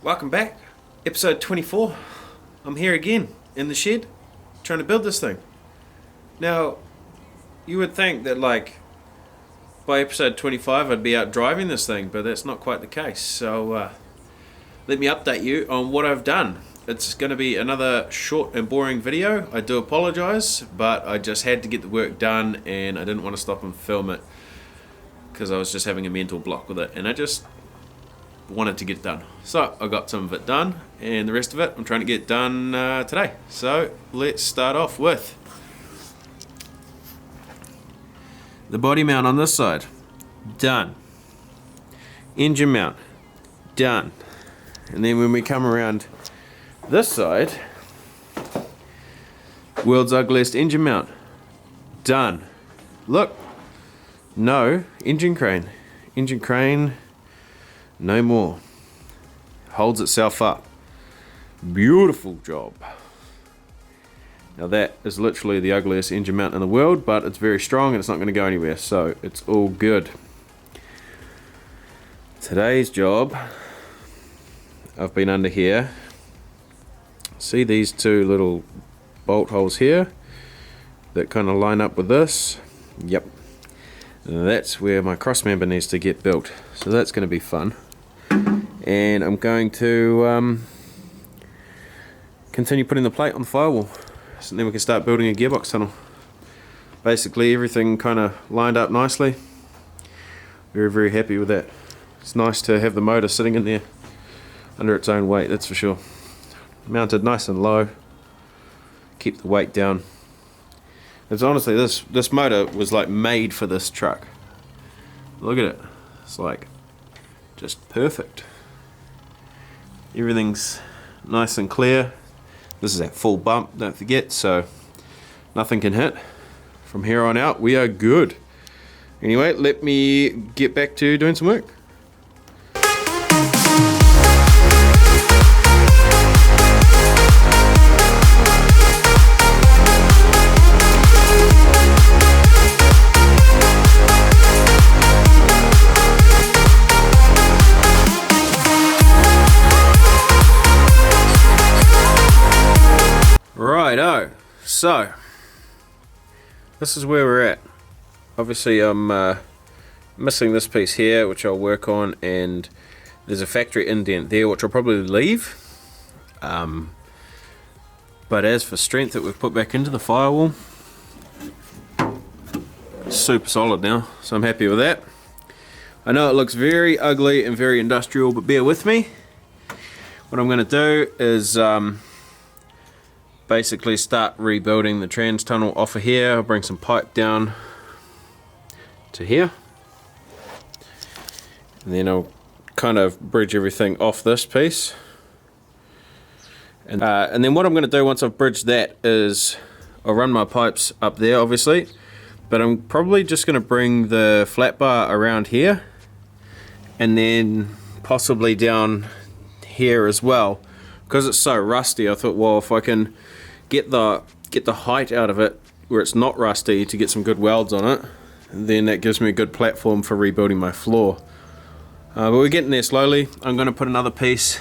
Welcome back, episode 24. I'm here again in the shed trying to build this thing. Now you would think that like by episode 25 I'd be out driving this thing, but that's not quite the case. So let me update you on what I've done. It's going to be another short and boring video. I do apologize, but I just had to get the work done and I didn't want to stop and film it because I was just having a mental block with it and I just wanted to get it done. So I got some of it done and the rest of it I'm trying to get done today. So let's start off with the body mount on this side. Done. Engine mount. Done. And then when we come around this side, world's ugliest engine mount. Done. Look. No engine crane. Engine crane. No more. Holds itself up. Beautiful job. Now that is literally the ugliest engine mount in the world, but it's very strong and it's not going to go anywhere, so it's all good. Today's job, I've been under here. See these two little bolt holes here that kind of line up with this? Yep. That's where my cross member needs to get built. So that's going to be fun. And I'm going to continue putting the plate on the firewall. So then we can start building a gearbox tunnel. Basically everything kind of lined up nicely. Very happy with that. It's nice to have the motor sitting in there under its own weight, that's for sure. Mounted nice and low. Keep the weight down. It's honestly, this motor was like made for this truck. Look at it. It's like just perfect. Everything's nice and clear. This is at full bump, don't forget, so nothing can hit. From here on out, we are good. Anyway, let me get back to doing some work. Righto, so this is where we're at. Obviously I'm missing this piece here which I'll work on, and there's a factory indent there which I'll probably leave, but as for strength that we've put back into the firewall, it's super solid now, so I'm happy with that. I know it looks very ugly and very industrial, but bear with me. What I'm going to do is basically start rebuilding the trans tunnel off of here. I'll bring some pipe down to here, and then I'll kind of bridge everything off this piece, and then what I'm going to do once I've bridged that is I'll run my pipes up there obviously, but I'm probably just going to bring the flat bar around here and then possibly down here as well. Because it's so rusty, I thought, well, if I can get the height out of it where it's not rusty to get some good welds on it, then that gives me a good platform for rebuilding my floor. But we're getting there slowly. I'm going to put another piece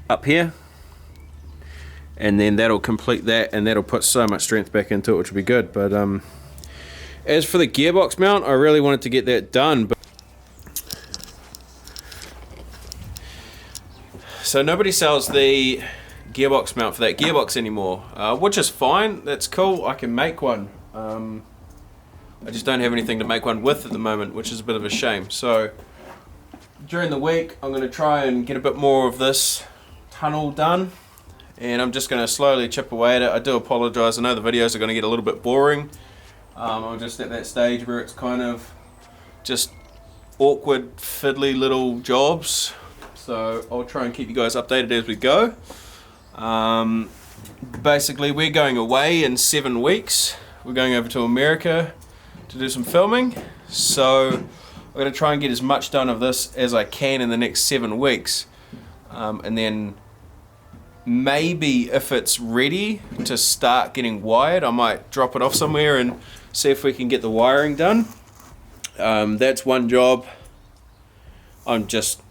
up here, and then that'll complete that, and that'll put so much strength back into it, which will be good. But as for the gearbox mount, I really wanted to get that done. But so nobody sells the gearbox mount for that gearbox anymore, which is fine, that's cool, I can make one. I just don't have anything to make one with at the moment, which is a bit of a shame. So during the week I'm going to try and get a bit more of this tunnel done, and I'm just going to slowly chip away at it. I do apologise, I know the videos are going to get a little bit boring. I'm just at that stage where it's kind of just awkward, fiddly little jobs. So I'll try and keep you guys updated as we go. Basically we're going away in 7 weeks. We're going over to America to do some filming. So I'm going to try and get as much done of this as I can in the next 7 weeks. And then maybe if it's ready to start getting wired, I might drop it off somewhere and see if we can get the wiring done. That's one job I'm just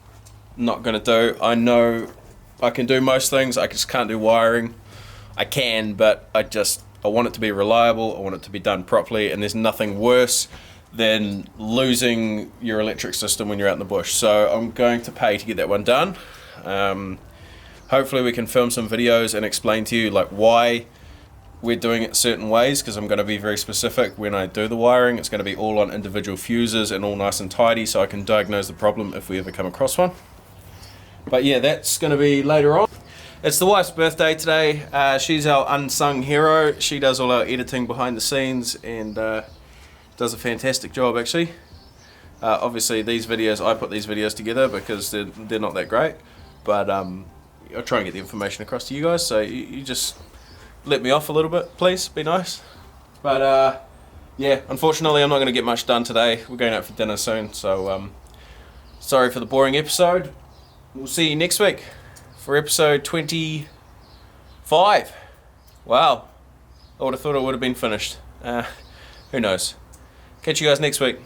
not going to do. I know I can do most things, I just can't do wiring. I can, but I want it to be reliable, I want it to be done properly, and there's nothing worse than losing your electric system when you're out in the bush. So I'm going to pay to get that one done. Hopefully we can film some videos and explain to you like why we're doing it certain ways, because I'm going to be very specific when I do the wiring. It's going to be all on individual fuses and all nice and tidy, so I can diagnose the problem if we ever come across one. But yeah, that's going to be later on. It's the wife's birthday today. She's our unsung hero. She does all our editing behind the scenes and does a fantastic job actually. Obviously these videos, I put these videos together because they're not that great, but I'll try and get the information across to you guys, so you just let me off a little bit, please, be nice. But yeah, unfortunately I'm not going to get much done today. We're going out for dinner soon, so sorry for the boring episode. We'll see you next week for episode 25. Wow, I would have thought it would have been finished. Who knows. Catch you guys next week.